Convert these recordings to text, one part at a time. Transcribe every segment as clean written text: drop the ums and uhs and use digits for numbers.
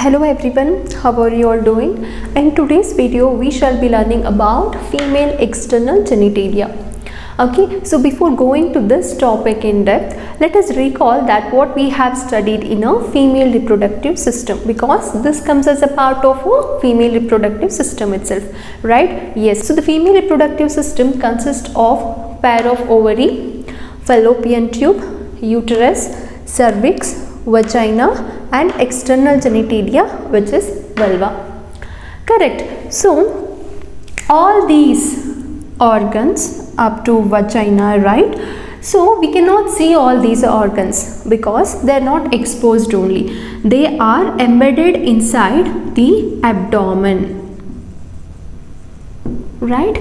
Hello everyone, how are you all doing? In today's video we shall be learning about female external genitalia. Okay, so before going to this topic in depth, let us recall that what we have studied in a female reproductive system, because this comes as a part of a female reproductive system itself, right? Yes, so the female reproductive system consists of pair of ovary, fallopian tube, uterus, cervix, vagina and external genitalia, which is vulva. Correct. So all these organs up to vagina, right? So we cannot see all these organs because they are not exposed only. They are embedded inside the abdomen. Right,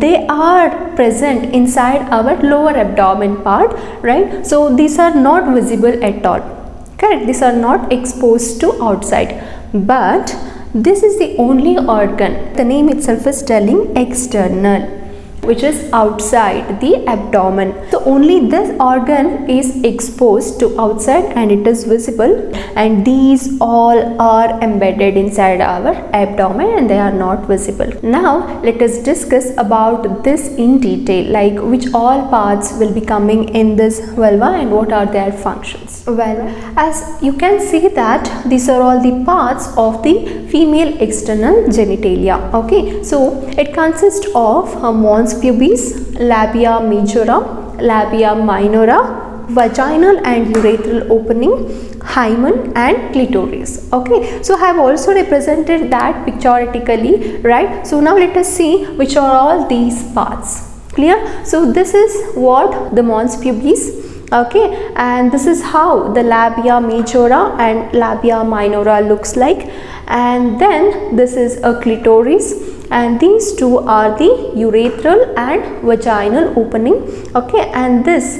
they are present inside our lower abdomen part, right? So these are not visible at all. Correct, these are not exposed to outside, but this is the only organ, the name itself is telling external, which is outside the abdomen. So only this organ is exposed to outside and it is visible, and these all are embedded inside our abdomen and they are not visible. Now let us discuss about this in detail, like which all parts will be coming in this vulva and what are their functions. Well, as you can see that these are all the parts of the female external genitalia. Okay, so it consists of mons pubis, labia majora, labia minora, vaginal and urethral opening, hymen and clitoris. Okay, so I have also represented that pictorially, right? So now let us see which are all these parts. Clear? So this is what the mons pubis, okay, and this is how the labia majora and labia minora looks like, and then this is a clitoris, and these two are the urethral and vaginal opening. Okay, and this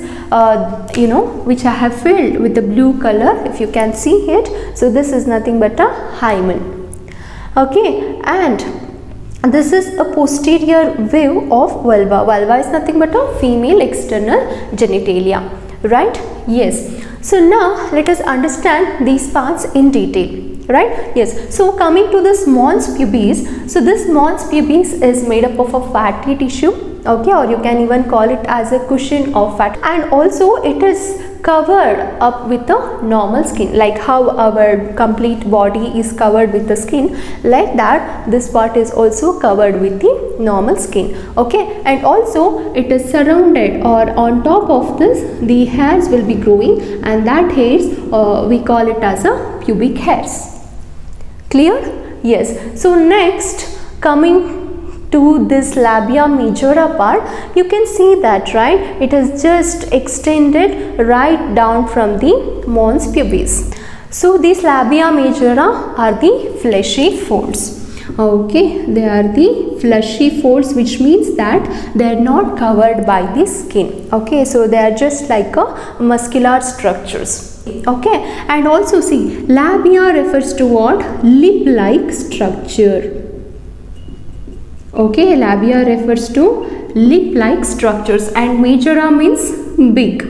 which I have filled with the blue color, if you can see it, so this is nothing but a hymen. Okay, and this is a posterior view of vulva. Vulva is nothing but a female external genitalia, right? Yes. So now let us understand these parts in detail. Right? Yes. So coming to this mons pubis, so this mons pubis is made up of a fatty tissue, okay, or you can even call it as a cushion of fat, and also it is covered up with a normal skin, like how our complete body is covered with the skin, like that this part is also covered with the normal skin. Okay, and also it is surrounded, or on top of this the hairs will be growing, and that hairs we call it as a pubic hairs. Clear? Yes. So next, coming to this labia majora part, you can see that, right, it is just extended right down from the mons pubis. So these labia majora are the fleshy folds. Okay, they are the fleshy folds, which means that they are not covered by the skin. Okay, so they are just like a muscular structures. Okay, and also see, labia refers to what? Lip-like structure. Okay, labia refers to lip-like structures, and majora means big,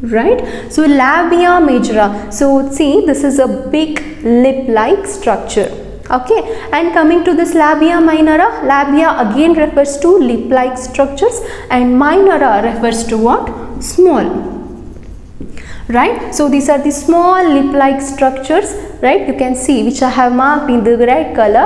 right? So labia majora, so see, this is a big lip-like structure. Okay, and coming to this labia minora, labia again refers to lip-like structures, and minora refers to what? Small. Right, so these are the small lip-like structures, right? You can see, which I have marked in the red color,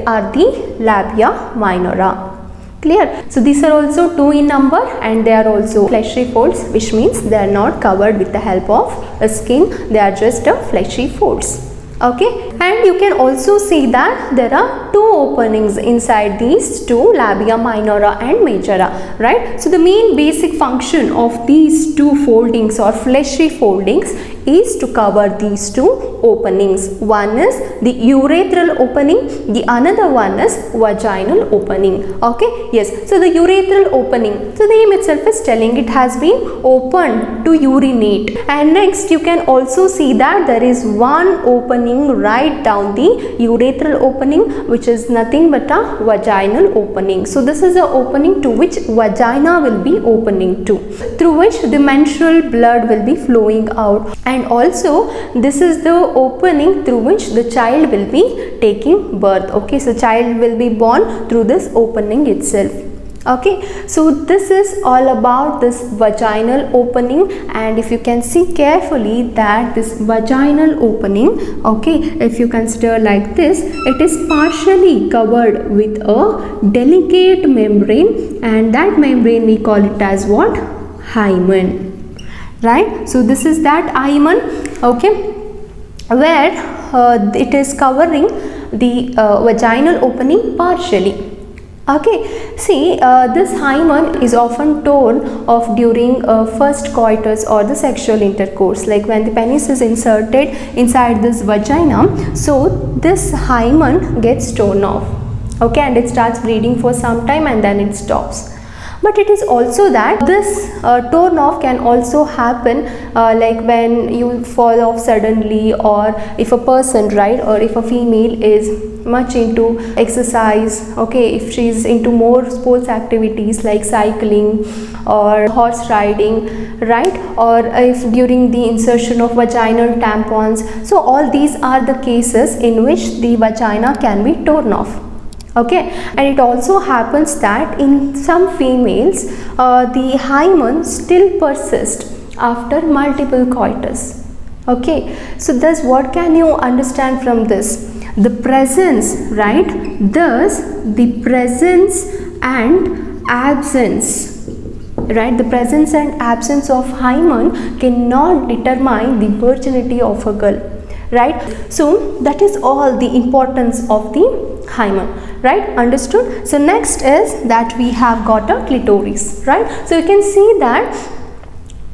are the labia minora. Clear? So these are also 2 in number, and they are also fleshy folds, which means they are not covered with the help of a skin, they are just a fleshy folds. Okay, and you can also see that there are 2 openings inside these 2, labia minora and majora, right? So the main basic function of these 2 foldings or fleshy foldings is to cover these 2 openings. One is the urethral opening, the another one is vaginal opening. Okay, yes, so the urethral opening, so the name itself is telling it has been opened to urinate, and next you can also see that there is one opening right write down the urethral opening, which is nothing but a vaginal opening. So this is the opening to which vagina will be opening to, through which the menstrual blood will be flowing out, and also this is the opening through which the child will be taking birth. Okay, so child will be born through this opening itself. Okay, so this is all about this vaginal opening, and if you can see carefully that this vaginal opening, okay, if you consider like this, it is partially covered with a delicate membrane, and that membrane we call it as what? Hymen, right? So this is that hymen, okay, where it is covering the vaginal opening partially. Okay, see, this hymen is often torn off during first coitus or the sexual intercourse, like when the penis is inserted inside this vagina. So this hymen gets torn off, okay, and it starts bleeding for some time and then it stops. But it is also that this torn off can also happen like when you fall off suddenly, or if a person, right, or if a female is much into exercise, okay, if she is into more sports activities like cycling or horse riding, right, or if during the insertion of vaginal tampons. So all these are the cases in which the vagina can be torn off. Okay, and it also happens that in some females the hymen still persists after multiple coitus. Okay, so thus what can you understand from this? The presence, right, thus the presence and absence, right, the presence and absence of hymen cannot determine the virginity of a girl, right? So that is all the importance of the hymen, right? Understood? So next is that we have got a clitoris, right? So you can see that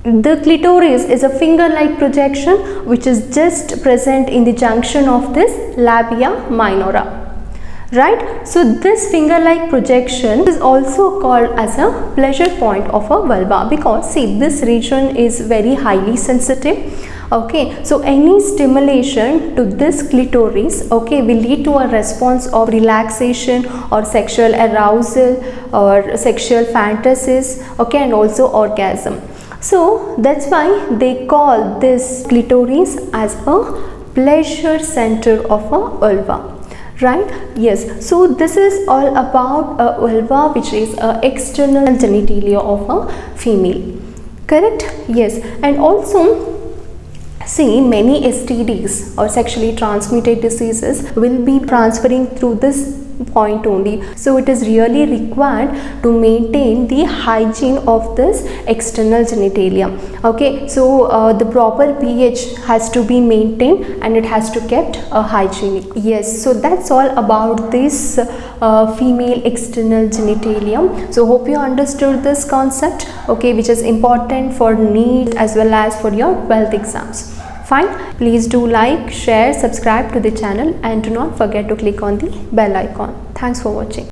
the clitoris is a finger-like projection which is just present in the junction of this labia minora, right? So this finger-like projection is also called as a pleasure point of a vulva, because see, this region is very highly sensitive. Okay, so any stimulation to this clitoris, okay, will lead to a response of relaxation or sexual arousal or sexual fantasies, okay, and also orgasm. So that's why they call this clitoris as a pleasure center of a vulva, right? Yes, so this is all about a vulva, which is a external genitalia of a female, correct? Yes, and also see, many STDs or sexually transmitted diseases will be transferring through this point only. So it is really required to maintain the hygiene of this external genitalia. Okay, so the proper pH has to be maintained and it has to kept hygienic. Yes, so that's all about this female external genitalia. So hope you understood this concept, okay, which is important for NEET as well as for your 12th exams. Fine, please do like, share, subscribe to the channel, and do not forget to click on the bell icon. Thanks for watching.